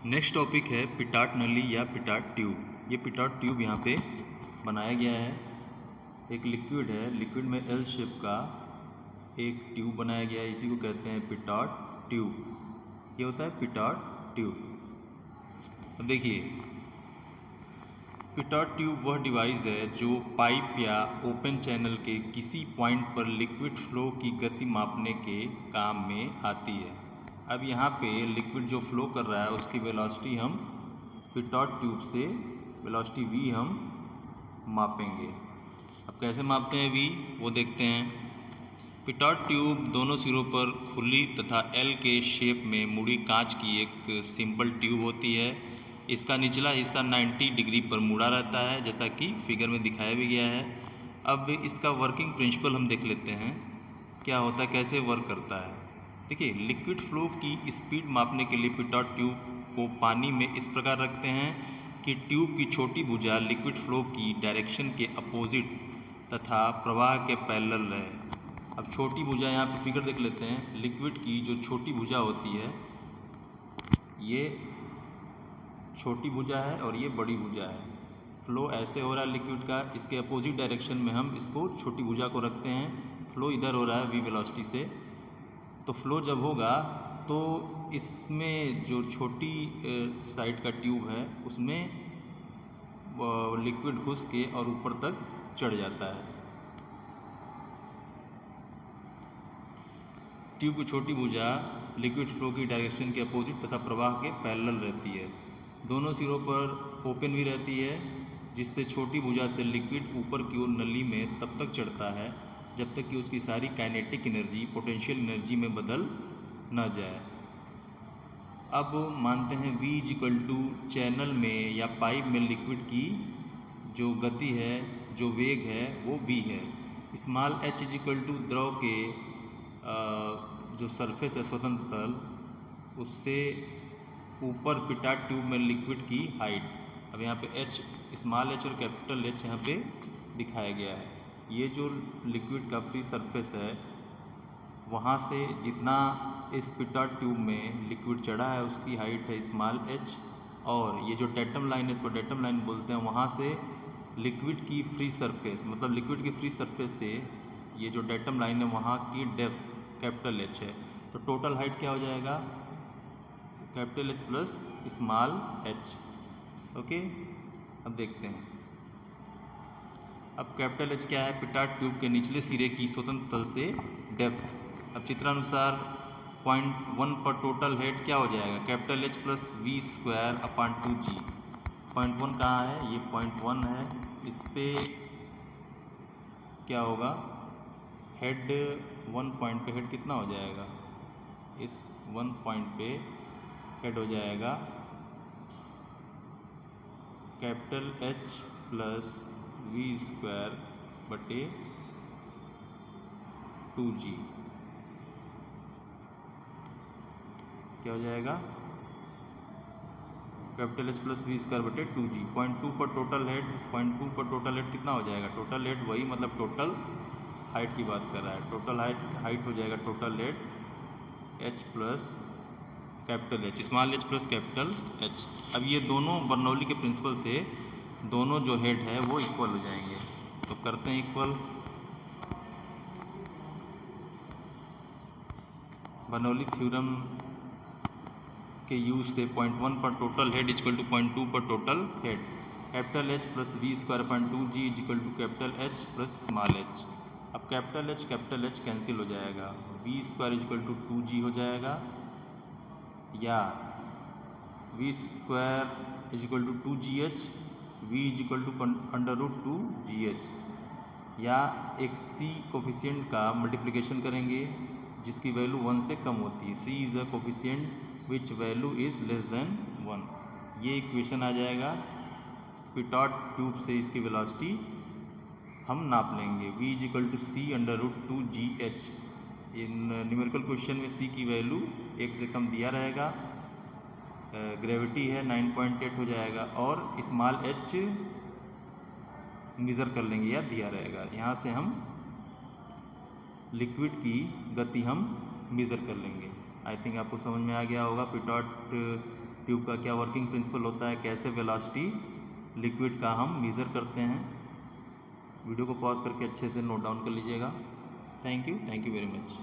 Next topic है पिटाट नली या पिटाट ट्यूब। ये पिटाट ट्यूब यहाँ पे बनाया गया है। एक लिक्विड है, लिक्विड में एल शेप का एक ट्यूब बनाया गया है, इसी को कहते हैं पिटाट ट्यूब। ये होता है पिटाट ट्यूब। अब देखिए, पिटाट ट्यूब वह डिवाइस है जो पाइप या ओपन चैनल के किसी पॉइंट पर लिक्विड फ्लो की गति मापने के काम में आती है। अब यहाँ पे लिक्विड जो फ्लो कर रहा है उसकी वेलोसिटी हम पिटाट ट्यूब से वेलोसिटी v हम मापेंगे। अब कैसे मापते हैं v वो देखते हैं। पिटाट ट्यूब दोनों सिरों पर खुली तथा L के शेप में मुड़ी कांच की एक सिंपल ट्यूब होती है। इसका निचला हिस्सा 90 डिग्री पर मुड़ा रहता है, जैसा कि फिगर में दिखाया भी गया है। अब इसका वर्किंग प्रिंसिपल हम देख लेते हैं क्या होता है, कैसे वर्क करता है। देखिए, लिक्विड फ्लो की स्पीड मापने के लिए पिटाट ट्यूब को पानी में इस प्रकार रखते हैं कि ट्यूब की छोटी भुजा लिक्विड फ्लो की डायरेक्शन के अपोजिट तथा प्रवाह के पैरेलल रहे। अब छोटी भुजा यहाँ पे फिगर देख लेते हैं। लिक्विड की जो छोटी भुजा होती है, ये छोटी भुजा है और ये बड़ी भुजा है। फ्लो ऐसे हो रहा है लिक्विड का, इसके अपोजिट डायरेक्शन में हम इसको छोटी भुजा को रखते हैं। फ्लो इधर हो रहा है v वेलोसिटी से, तो फ्लो जब होगा तो इसमें जो छोटी साइड का ट्यूब है उसमें लिक्विड घुस के और ऊपर तक चढ़ जाता है। ट्यूब की छोटी भुजा लिक्विड फ्लो की डायरेक्शन के अपोजिट तथा प्रवाह के पैरेलल रहती है। दोनों सिरों पर ओपन भी रहती है, जिससे छोटी भुजा से लिक्विड ऊपर की ओर नली में तब तक चढ़ता है जब तक कि उसकी सारी काइनेटिक एनर्जी पोटेंशियल एनर्जी में बदल न जाए। अब मानते हैं v इक्वल टू चैनल में या पाइप में लिक्विड की जो गति है, जो वेग है वो v है। स्मॉल h इक्वल टू द्रव के जो सरफेस है स्वतंत्र तल, उससे ऊपर पिटाट ट्यूब में लिक्विड की हाइट। अब यहाँ पे h, स्मॉल h और कैपिटल H यहाँ पे दिखाया गया है। ये जो लिक्विड का फ्री सरफेस है, वहाँ से जितना इस पिटाट ट्यूब में लिक्विड चढ़ा है उसकी हाइट है स्मॉल h, और ये जो डेटम लाइन है इसको डेटम लाइन बोलते हैं। वहाँ से लिक्विड की फ्री सरफेस, मतलब लिक्विड की फ्री सरफेस से ये जो डेटम लाइन है वहाँ की डेप्थ कैपिटल H है। तो टोटल हाइट क्या हो जाएगा, capital H plus small h। Okay, अब देखते हैं। अब कैपिटल H क्या है, पिटाट ट्यूब के निचले सिरे की स्वतंत्र तल से डेप्थ। अब चित्रानुसार 0.1 पर टोटल हेड क्या हो जाएगा, capital H plus v square upon 2g। 0.1 कहाँ है, ये 0.1 है। इस पे क्या होगा, हेड 1 पॉइंट पे हेड कितना हो जाएगा, इस 1 पॉइंट पे हेड हो जाएगा capital H plus v square बटे 2g। क्या हो जाएगा, capital H plus v square बटे 2g। 0.2 पर टोटल हेड, 0.2 पर टोटल हेड कितना हो जाएगा, टोटल हेड वही मतलब टोटल हाइट की बात कर रहा है। टोटल हाइट हो जाएगा total head h plus capital H, small h plus capital H। अब ये दोनों बर्नौली के प्रिंसिपल से दोनों जो हेड है वो इक्वल हो जाएंगे, तो करते हैं इक्वल। बर्नौली थ्योरम के यूज से 0.1 पर टोटल हेड इक्वल टू 0.2 पर total head, capital H plus v square upon 2g equal to capital H plus small h। अब कैपिटल H कैंसिल हो जाएगा, v square equal to 2g हो जाएगा, या v square equal to 2gh, v equal to under root 2gh, या एक c coefficient का multiplication करेंगे जिसकी वैल्यू 1 से कम होती है। c is a coefficient which value is less than 1। ये इक्वेशन आ जाएगा। पिटाट ट्यूब से इसकी वेलोसिटी हम नाप लेंगे, v equal to c under root 2gh। इन न्यूमेरिकल क्वेश्चन में c की वैल्यू 1 से कम दिया रहेगा, ग्रेविटी है 9.8 हो जाएगा, और स्मॉल h मेज़र कर लेंगे या दिया रहेगा। यहाँ से हम लिक्विड की गति हम मेज़र कर लेंगे। आई थिंक आपको समझ में आ गया होगा पिटाट ट्यूब का क्या वर्किंग प्रिंसिपल होता है, कैसे वेलोसिटी लिक्विड का हम मेज़र करते हैं। वीडियो को पॉज करके अच्छे से नोट डाउन कर लीजिएगा। Thank you very much.